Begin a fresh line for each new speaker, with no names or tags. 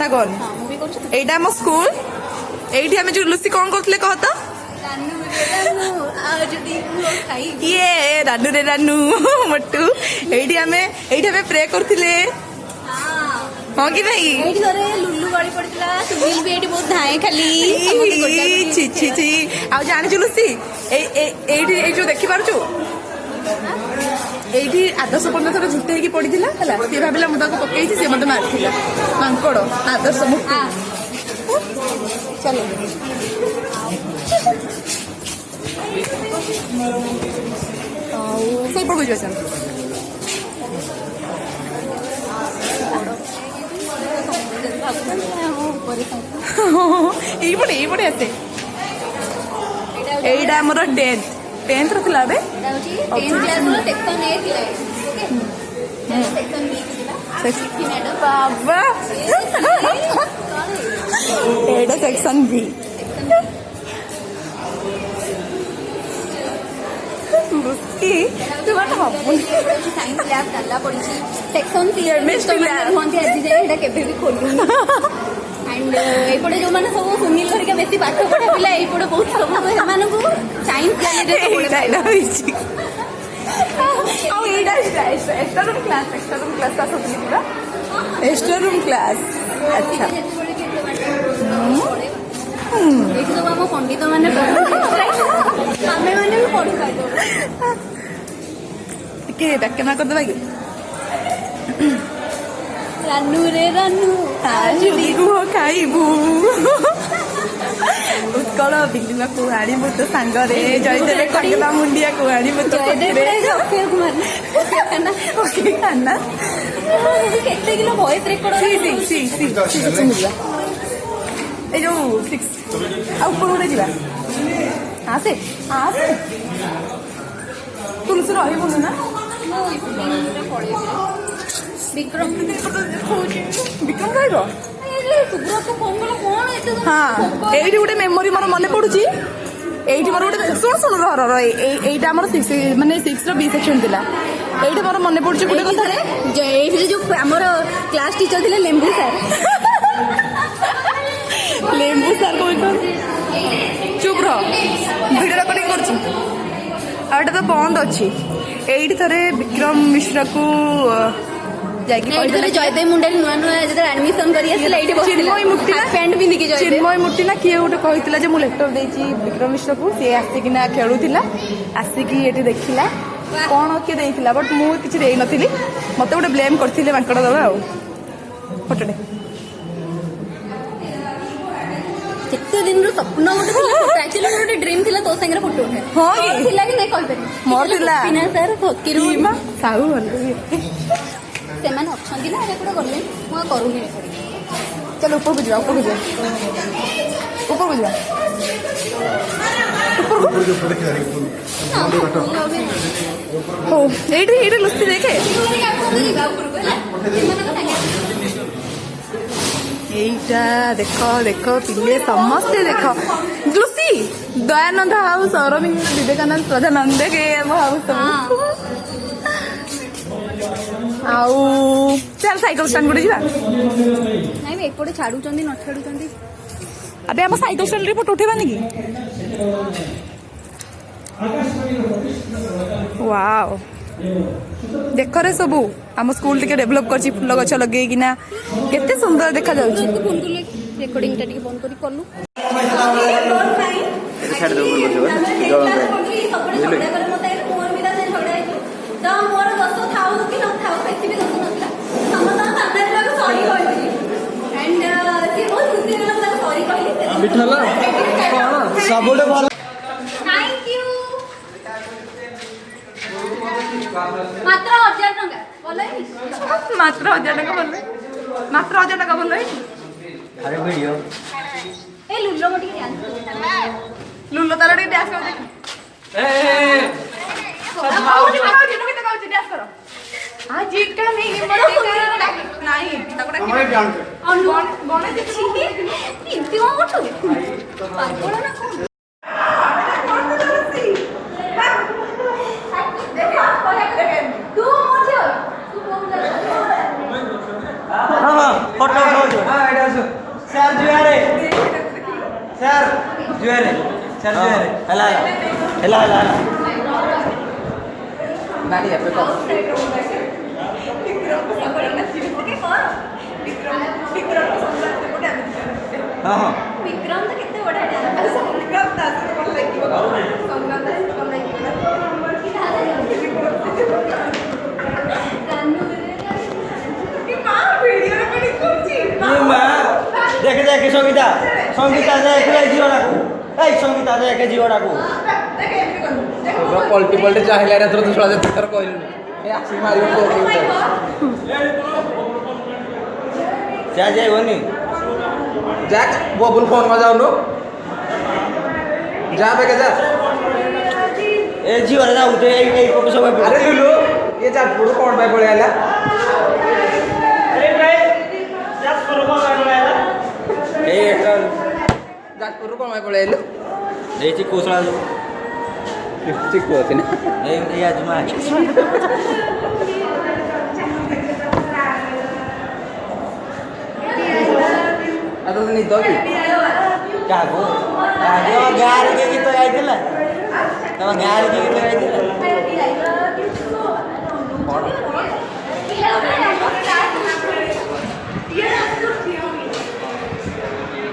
कथा कहन एटा हम स्कूल एठी हमें जो लुसी कौन करथले कह तो ये रानू रे रानू मट्टू एठी हमें प्रे करथिले हाँ कि नहीं
लुल्लु गड़ी पड़ता सुनील भी एठी बहुत धाए खाली
छी छी छी आ जानि लुसी एठी जो देखि पारछु एठी 815 थर झुटे होगी पड़ी है सी भाविला मुझे पकई सी मत मारी मांकड़ आदर्श मुक्ति चलो सही पड़ू जो ये आसे एटा आमर 10th रखला बे बाबा एटा सेक्शन बी तू बात हबुन
साइंस लैब डाला पड़ी सेक्शन सी केमिस्ट्री लैब होंती आज जाए एटा केबे भी खोलू एंड एपटे जो माने सब सुनील करके बेसी पाठ पढ़ा पिला एपटे बहुत सब माने को साइंस जाने रे
एटा होइची आ एटा एक्स्ट्रा रूम क्लास का सोचली पूरा एक्स्ट्रा रूम क्लास अच्छा
एक तो हम पंडित माने हमें माने भी पढ़ी पाइबो
के बैकना कर दबा के
रानू रे रानू
आज दिगु खाइबू उत्कल बिलिमा को आनिबू तो सांग रे जयदेव कटला मुंडिया को आनिबू तो
अक्षय कुमार
ओके खाना
केते किलो वॉइस रिकॉर्ड
सी ए जो 6 आ ऊपर उड़े जीवा आसे तुलसी रही बोलू ना
विक्रम
खाइब हाँ ये गोटे मेमोरी मोर मन पड़ुची एठी मोर गोटे शुण शुण रहा आमर माने 6 रो बी सेक्शन थिला एठी मोर मन पड़ुची गोटे कथा
एठी जो हमर क्लास टीचर थिले लेंबू सर
लेंबू सर को चुप रह वीडियो रिकॉर्डिंग करछि आटा तो बंद अच्छी एठी थरे विक्रम मिश्रा को
जयदेव मुंडा नुआ नुआ जो एडमिशन करी
चिन्मय मुट्टी
पैंट पिंधि
चिन्मय मुट्टी ना किए गोटे कहला जे मु लेटर देछि विक्रम मिश्रा को सी आसिकिना खेलुथिला आसिकी एठी देखिला कौन किए देइथिला बट मु किछि देइ नथिली मते गोटे ब्लेम करथिले मांकड़ दबा आ फोटोटे
केते दिन रो सपना गोटे एक्चुअली मोर गोटे ड्रीम थिला तो संगे फोटो उठे
हां
थिला कि नै कहि पारि
मोर थिला
बिना सर फकीर
मा साहू हल
सेमान अछंदी ना एटा कोड गले मु करूनी
चलो ऊपर को जा ऊपर को जा हो एडी लुस्ती देखे एटा देखो पिले समस्ते देखो लुसी दयानंद हाउस अरविंद विवेकानंद प्रधानंद के हाउस आउ चल साइकिल स्टैंड गुड़े जा
नहीं मैं एपटे छाडू चंदी न छाडू चंदी
अबे हम साइकिल स्टैंड रे फोटो उठेबानी की वाओ देख रे सबू आम स्कूल टिके डेभलप करछि फूल गछ लगे किना केते सुंदर देखा जाउछि
फोन करले रिकॉर्डिंग टा टिके बंद करी करलु
छाड़ दो
तो मोर दोस्त थाउ कि न थाउ बेसी भी दोस्त नथला समस्त सामने लोग सॉरी कहली एंड सी बहुत खुशी होला मतलब सॉरी कहली
मिठला कोन सबोडे भल
थैंक यू मात्र 1000 टका बोले
मात्र 1000 टका बोले मात्र 1000 टका बोले
अरे वीडियो
ए लुल्लो मोटी डांस
लुल्लो तारा डांस कर देख ए आज का नहीं नहीं
हमारे डांस
बने देखी इनती को उठो पागल ना कौन तू मुझे तू बोल
हां फोटो हां एटा ସାର୍ ଜୁଆରେ ସାର୍ ଜୁଆରେ ହେଲା ହେଲା ହେଲା ହେଲା ନାଡ଼ି ଏବେ କହ ହଁ ହଁ
ବିକ୍ରମ ତ କେତେ ବଢିଆ
দেখে দেখে সঙ্গীতা সঙ্গীতা দেখে ঝিওটাକୁ এই সঙ্গীতা দেখে ঝিওটাକୁ
ପଲ୍ଟି ପଲ୍ଟି ଚାହିଁଲା ଏଥର ତୁ ଶୁଣା ଯେତେ ଥର କହିଲୁନି ଏ ଆସିକି ମାରିବ
ଯା ଯାଇବନି
ଯା ବବୁଲ ଫୋନ୍ କଣ ଯାଉନୁ ଯା ବେକେ ଯା
ଏ ଝିଅରେ ଯାଉଛେ ଏଇ ପଟୁ ସବୁ
ଆରେ ଲୁଲୁ ଏ ଯାଜପୁର କ'ଣ ପାଇଁ ପଳେଇ ଆଇଲା
ଏଇ ଏଟା
ଯାଜପୁରରୁ କ'ଣ ପାଇଁ ପଳେଇ ଆଇଲୁ
ଦେଇଛି କୌଶଳ
ଚିକୁ ଅଛି ନା
ଏଇ ଆଜମା
ଆଉ ତୋତେ ନିଦ କି
କାହାକୁ ଗାଁରେ କିଏ ଗୀତ ଗାଇଥିଲା ତମ ଗାଁରେ କିଏ ଗୀତ ଗାଇଥିଲା